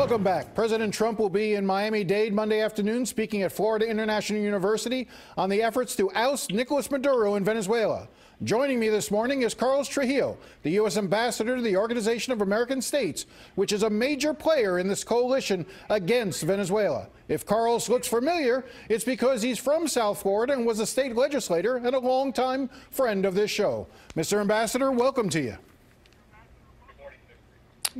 Welcome back. President Trump will be in Miami-Dade Monday afternoon speaking at Florida International University on the efforts to oust Nicolas Maduro in Venezuela. Joining me this morning is Carlos Trujillo, the U.S. ambassador to the Organization of American States, which is a major player in this coalition against Venezuela. If Carlos looks familiar, it's because he's from South Florida and was a state legislator and a longtime friend of this show. Mr. Ambassador, welcome to you.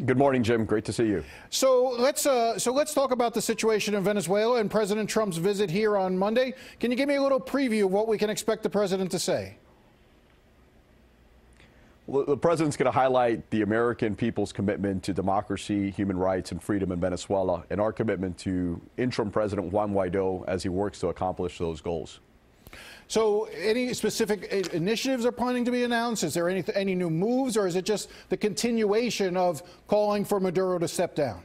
Good morning, Jim. Great to see you. So let's talk about the situation in Venezuela and President Trump's visit here on Monday. Can you give me a little preview of what we can expect the president to say? Well, the president's going to highlight the American people's commitment to democracy, human rights, and freedom in Venezuela, and our commitment to interim President Juan Guaido as he works to accomplish those goals. So any specific initiatives are planning to be announced? Is there any new moves, or is it just the continuation of calling for Maduro to step down?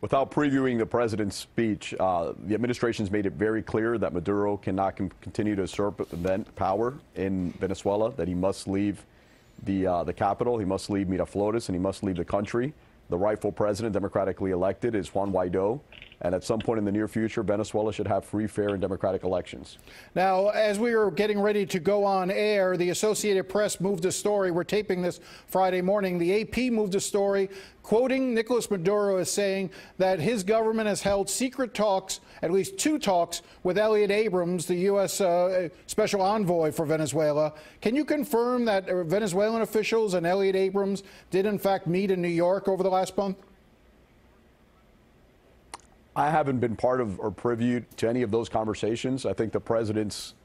Without previewing the president's speech, the administration's made it very clear that Maduro cannot continue to usurp power in Venezuela, that he must leave the capital, he must leave Miraflores, and he must leave the country. The rightful president, democratically elected, is Juan Guaido. And at some point in the near future, Venezuela should have free, fair, and democratic elections. Now, as we are getting ready to go on air, the Associated Press moved a story. We're taping this Friday morning. The AP moved a story quoting Nicolas Maduro as saying that his government has held secret talks, at least 2 talks, with Elliot Abrams, the U.S. Special Envoy for Venezuela. Can you confirm that Venezuelan officials and Elliot Abrams did, in fact, meet in New York over the last month? I haven't been part of or privy to any of those conversations. I think the president's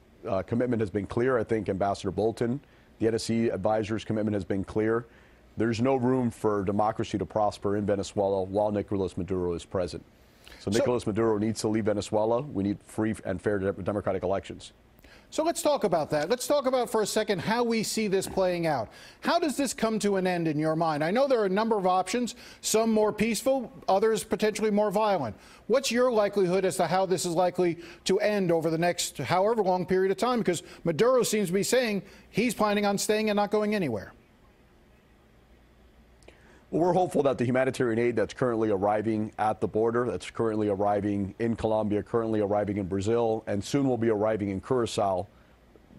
commitment has been clear. I think Ambassador Bolton, the NSC advisor's commitment has been clear. There's no room for democracy to prosper in Venezuela while Nicolas Maduro is present. So Nicolas Maduro needs to leave Venezuela. We need free and fair democratic elections. So let's talk about that. Let's talk about for a second how we see this playing out. How does this come to an end in your mind? I know there are a number of options, some more peaceful, others potentially more violent. What's your likelihood as to how this is likely to end over the next however long period of time? Because Maduro seems to be saying he's planning on staying and not going anywhere. Well, we're hopeful that the humanitarian aid that's currently arriving at the border, that's currently arriving in Colombia, currently arriving in Brazil, and soon will be arriving in Curacao,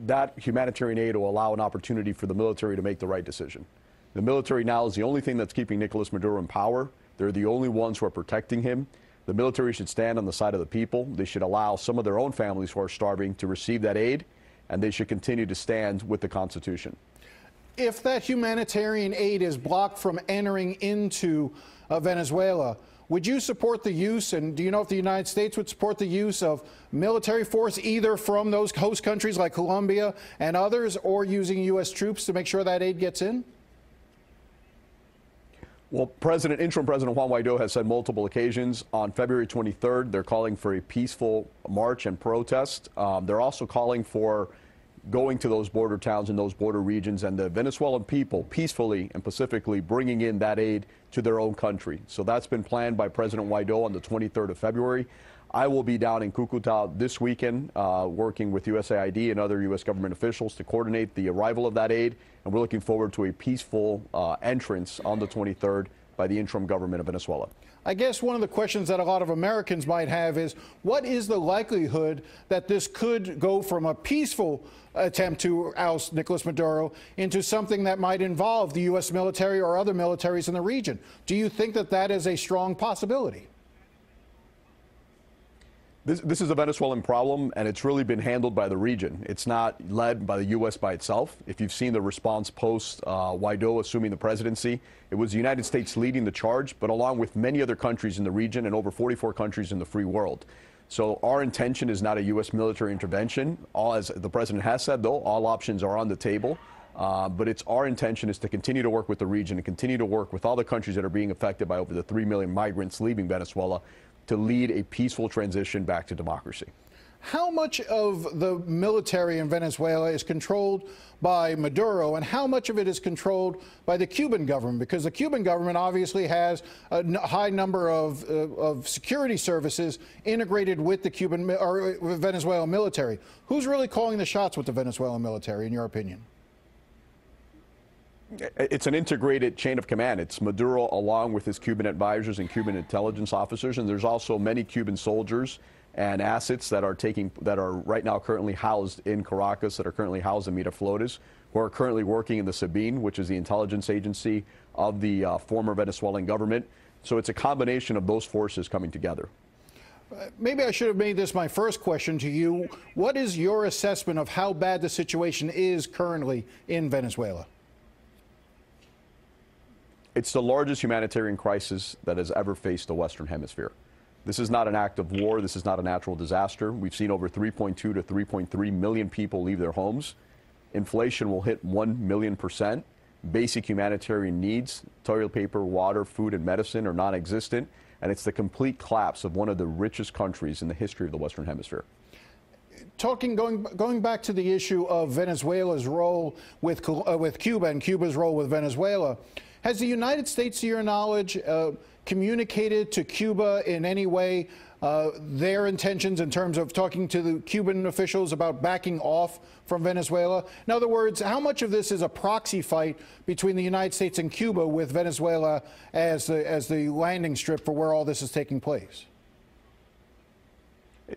that humanitarian aid will allow an opportunity for the military to make the right decision. The military now is the only thing that's keeping Nicolas Maduro in power. They're the only ones who are protecting him. The military should stand on the side of the people. They should allow some of their own families who are starving to receive that aid, and they should continue to stand with the Constitution. If that humanitarian aid is blocked from entering into Venezuela, would you support the use, and do you know if the United States would support the use of military force either from those host countries like Colombia and others, or using U.S. troops to make sure that aid gets in? Well, interim President Juan Guaido has said multiple occasions on February 23rd, they're calling for a peaceful march and protest. They're also calling for going to those border towns and those border regions, and the Venezuelan people peacefully and pacifically bringing in that aid to their own country. So that's been planned by President Guaido on the 23rd of February. I will be down in Cucuta this weekend working with USAID and other U.S. government officials to coordinate the arrival of that aid, and we're looking forward to a peaceful entrance on the 23rd by the interim government of Venezuela. I guess one of the questions that a lot of Americans might have is, what is the likelihood that this could go from a peaceful attempt to oust Nicolas Maduro into something that might involve the U.S. military or other militaries in the region? Do you think that that is a strong possibility? This is a Venezuelan problem, and it's really been handled by the region. It's not led by the U.S. by itself. If you've seen the response post Guaido assuming the presidency, it was the United States leading the charge, but along with many other countries in the region and over 44 countries in the free world. So our intention is not a U.S. military intervention. As the president has said, though, all options are on the table. But it's our intention is to continue to work with the region and continue to work with all the countries that are being affected by over the 3 million migrants leaving Venezuela to lead a peaceful transition back to democracy. How much of the military in Venezuela is controlled by Maduro, and how much of it is controlled by the Cuban government? Because the Cuban government obviously has a high number of security services integrated with the Cuban or Venezuelan military. Who's really calling the shots with the Venezuelan military, in your opinion? It's an integrated chain of command. It's Maduro along with his Cuban advisors and Cuban intelligence officers, and there's also many Cuban soldiers and assets that are right now currently housed in Caracas, that are currently housed in Miraflores, who are currently working in the Sabine, which is the intelligence agency of the former Venezuelan government. So it's a combination of those forces coming together. Maybe I should have made this my first question to you. What is your assessment of how bad the situation is currently in Venezuela? It's the largest humanitarian crisis that has ever faced the Western Hemisphere. This is not an act of war. This is not a natural disaster. We've seen over 3.2 to 3.3 million people leave their homes. Inflation will hit 1 million%. Basic humanitarian needs, toilet paper, water, food, and medicine are non-existent. And it's the complete collapse of one of the richest countries in the history of the Western Hemisphere. Going back to the issue of Venezuela's role with Cuba and Cuba's role with Venezuela, has the United States, to your knowledge, communicated to Cuba in any way their intentions in terms of talking to the Cuban officials about backing off from Venezuela? In other words, how much of this is a proxy fight between the United States and Cuba, with Venezuela as the landing strip for where all this is taking place?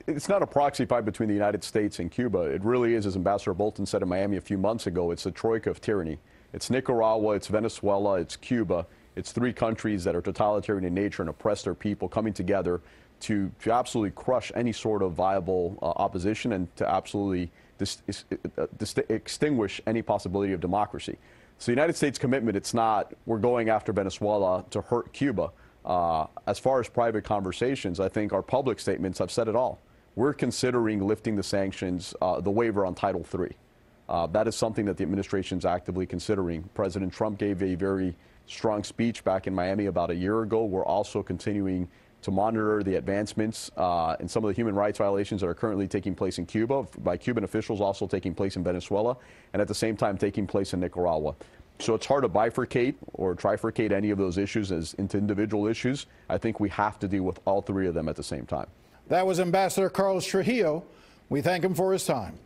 It's not a proxy fight between the United States and Cuba. It really is, as Ambassador Bolton said in Miami a few months ago, it's a troika of tyranny. It's Nicaragua, it's Venezuela, it's Cuba. It's three countries that are totalitarian in nature and oppress their people, coming together to absolutely crush any sort of viable opposition and to absolutely extinguish any possibility of democracy. So the United States commitment, it's not we're going after Venezuela to hurt Cuba. As far as private conversations, I think our public statements have said it all. We're considering lifting the sanctions, the waiver on Title III. That is something that the administration is actively considering. President Trump gave a very strong speech back in Miami about a year ago. We're also continuing to monitor the advancements and some of the human rights violations that are currently taking place in Cuba by Cuban officials, also taking place in Venezuela, and at the same time taking place in Nicaragua. So it's hard to bifurcate or trifurcate any of those issues into individual issues. I think we have to deal with all three of them at the same time. That was Ambassador Carlos Trujillo. We thank him for his time.